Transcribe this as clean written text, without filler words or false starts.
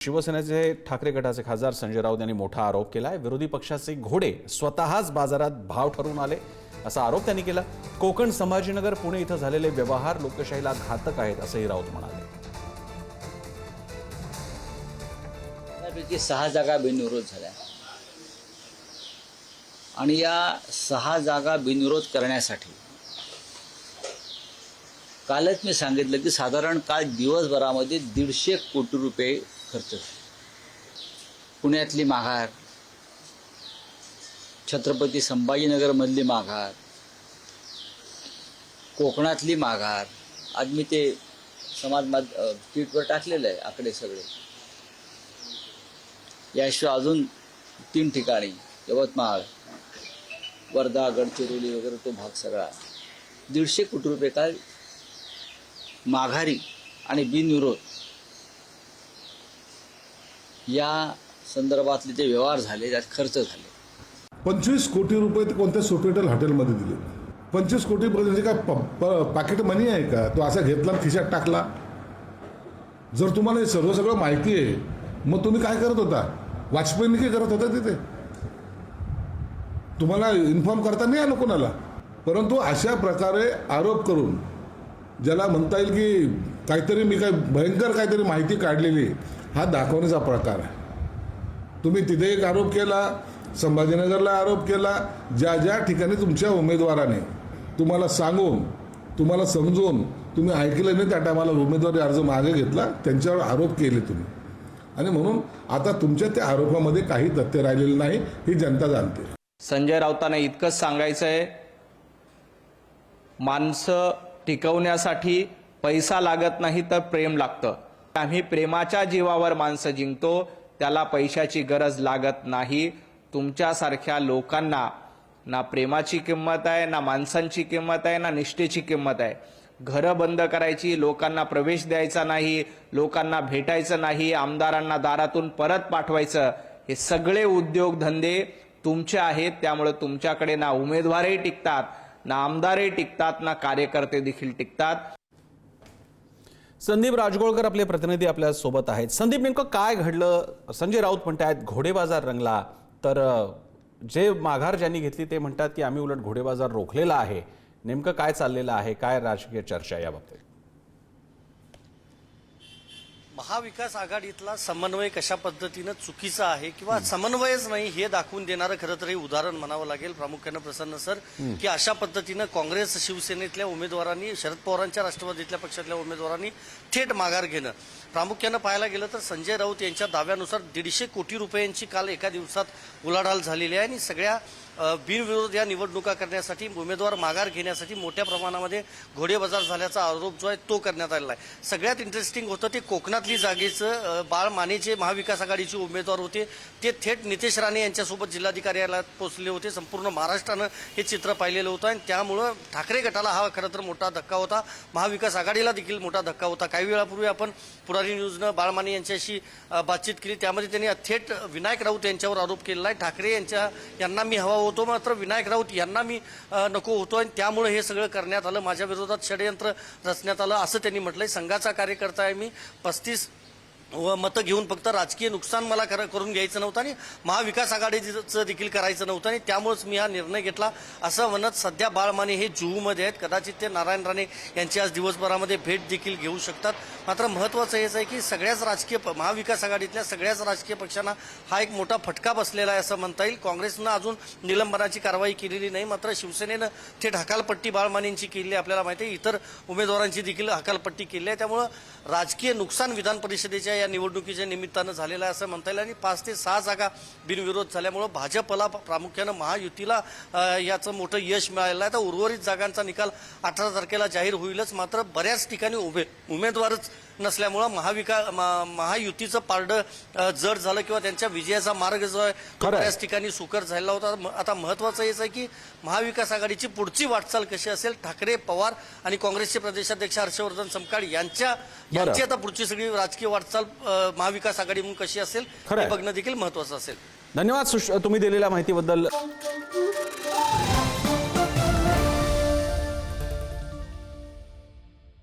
शिवसेनेचे ठाकरे गटाचे खासदार संजय राऊत यांनी मोठा आरोप केलाय। विरोधी पक्षाचे घोडे स्वतःच बाजारात भाव ठरवून आले असा आरोप त्यांनी केला। कोकण, संभाजीनगर, पुणे इथं झालेले व्यवहार लोकशाहीला घातक आहेत असंही राऊत म्हणाले। त्यापैकी 6 जागा बिनविरोध झाल्या आणि या 6 जागा बिनविरोध करण्यासाठी कालच मी सांगितलं की साधारण काल दिवसभरामध्ये 150 कोटी रुपये खर्च झाले। पुण्यातली माघार, छत्रपती संभाजीनगरमधली माघार, कोकणातली माघार, आज मी ते ट्विटवर टाकलेलं आहे आकडे सगळे। याशिवाय अजून 3 ठिकाणी यवतमाळ, वर्धा, गडचिरोली वगैरे तो भाग सगळा 150 कोटी रुपये काल माघारी आणि बिनविरोध या संदर्भातले जे व्यवहार झाले, त्यात खर्च झाले। 25 कोटी रुपये ते कोणत्या सोफिटेल हॉटेलमध्ये दिले। 25 कोटी म्हणजे काय पॉकेट मनी आहे का? तो असा घेतला खिशात टाकला? जर तुम्हाला हे सगळं माहिती आहे, मग तुम्ही काय करत होता? वाजपेयींनी काय करत होता तिथे? तुम्हाला इन्फॉर्म करता नाही आलं कोणाला? परंतु अशा प्रकारे आरोप करून ज्याला म्हणता येईल की काहीतरी मी काय भयंकर काहीतरी माहिती काढलेली, हा दाखवण्याचा प्रकार आहे। तुम्ही तिथे एक आरोप केला, संभाजीनगरला आरोप केला, ज्या ठिकाणी तुमच्या उमेदवाराने तुम्हाला सांगून, तुम्हाला समजून तुम्ही ऐकलं नाही, त्या टायमाला उमेदवारी अर्ज मागे घेतला, त्यांच्यावर आरोप केले तुम्ही। आणि म्हणून आता तुमच्या त्या आरोपामध्ये काही तथ्य राहिलेलं नाही, ही जनता जाणते। संजय राऊतांना इतकंच सांगायचं आहे, माणसं टिकवण्यासाठी पैसा लागत नाही तर प्रेम लागतं। आम्ही प्रेमाच्या जीवावर माणसं जिंकतो, त्याला पैशाची गरज लागत नाही। तुमच्यासारख्या लोकांना ना प्रेमाची किंमत आहे, ना माणसांची किंमत आहे, ना निष्ठेची किंमत आहे। घरं बंद करायची, लोकांना प्रवेश द्यायचा नाही, लोकांना भेटायचं नाही, आमदारांना दारातून परत पाठवायचं, हे सगळे उद्योगधंदे तुमचे आहेत। त्यामुळे तुमच्याकडे ना उमेदवारही टिकतात, ना आमदारही टिकतात, ना कार्यकर्ते देखील टिकतात। संदीप राजगोळकर आपले प्रतिनिधी आपल्या सोबत आहेत। संदीप, नेमकं काय घडलं? संजय राऊत म्हणतात घोडे बाजार रंगला, तर जे माघार ज्यांनी घेतली ते म्हणतात की आम्ही उलट घोडे बाजार रोखलेला आहे। नेमकं काय चाललेलं आहे? काय राजकीय चर्चा याबाबतीत? महाविकास आघाडीतला समन्वय कशा पद्धतीनं चुकीचा आहे किंवा समन्वयच नाही हे दाखवून देणारं खरं तर हे उदाहरण म्हणावं लागेल प्रामुख्यानं प्रसन्न सर, की अशा पद्धतीनं काँग्रेस, शिवसेनेतल्या उमेदवारांनी, शरद पवारांच्या राष्ट्रवादीतल्या पक्षातल्या उमेदवारांनी थेट माघार घेणं। प्रामुख्यानं पाहायला गेलं तर संजय राऊत यांच्या दाव्यानुसार 150 कोटी रुपयांची काल एका दिवसात उलाढाल झालेली आहे आणि सगळ्या बिनविरोध या निवडणुका करण्यासाठी, उमेदवार माघार घेण्यासाठी मोठ्या प्रमाणामध्ये घोडेबाजार झाल्याचा आरोप जो आहे तो करण्यात आलेला आहे। सगळ्यात इंटरेस्टिंग होतं ते कोकणातली जागेचं बाळ मानेचे महाविकास आघाडीचे उमेदवार होते, ते थेट नितेश राणे यांच्यासोबत जिल्हाधिकार्यालयात पोहोचले होते। संपूर्ण महाराष्ट्रानं हे चित्र पाहिलेलं होतं आणि त्यामुळं ठाकरे गटाला हा खरं तर मोठा धक्का होता, महाविकास आघाडीला देखील मोठा धक्का होता। काही वेळापूर्वी आपण पुढारी न्यूजनं बाळ माने यांच्याशी बातचीत केली, त्यामध्ये त्यांनी थेट विनायक राऊत यांच्यावर आरोप केलेला आहे। ठाकरे यांना मी हवा होतो, मात्र विनायक राऊत यांना मी नको होतो आणि त्यामुळे हे सगळं करण्यात आलं, माझ्या विरोधात षडयंत्र रचण्यात आलं असं त्यांनी म्हटलंय। संघाचा कार्यकर्ता आहे मी, 35 मतं घेऊन फक्त राजकीय नुकसान मला करून घ्यायचं नव्हतं आणि महाविकास आघाडीचं देखील करायचं नव्हतं आणि त्यामुळेच मी हा निर्णय घेतला असं म्हणत सध्या बाळ माने हे जुहूमध्ये आहेत। कदाचित ते नारायण राणे यांची आज दिवसभरामध्ये भेट देखील घेऊ शकतात। मात्र महत्त्वाचं हेच आहे की सगळ्याच महाविकास आघाडीतल्या सगळ्याच राजकीय पक्षांना हा एक मोठा फटका बसलेला आहे असं म्हणता येईल। काँग्रेसनं अजून निलंबनाची कारवाई केलेली नाही, मात्र शिवसेनेनं थेट हकालपट्टी बाळ मानेंची केली आपल्याला माहिती आहे, इतर उमेदवारांची देखील हकालपट्टी केली आहे। त्यामुळं राजकीय नुकसान विधान परिषदेच्या या निवडणुकीच्या निमित्तानं झालेला आहे असं म्हणता येईल आणि 5 ते 6 जागा बिनविरोध झाल्यामुळं भाजपला, प्रामुख्यानं महायुतीला याचं मोठं यश मिळालेलं आहे। तर उर्वरित जागांचा निकाल 18 तारखेला जाहीर होईलच, मात्र बऱ्याच ठिकाणी उमेदवारच नसल्यामुळं महायुतीचं पारडं जड झालं किंवा त्यांच्या विजयाचा मार्ग जो आहे तो बऱ्याच ठिकाणी सुकर झालेला होता। आता महत्त्वाचं हेच आहे की महाविकास आघाडीची पुढची वाटचाल कशी असेल, ठाकरे, पवार आणि काँग्रेसचे प्रदेशाध्यक्ष हर्षवर्धन समकाळ यांची आता पुढची सगळी राजकीय वाटचाल महाविकास आघाडी म्हणून कशी असेल हे बघणं देखील महत्त्वाचं असेल। धन्यवाद तुम्ही दिलेल्या माहितीबद्दल।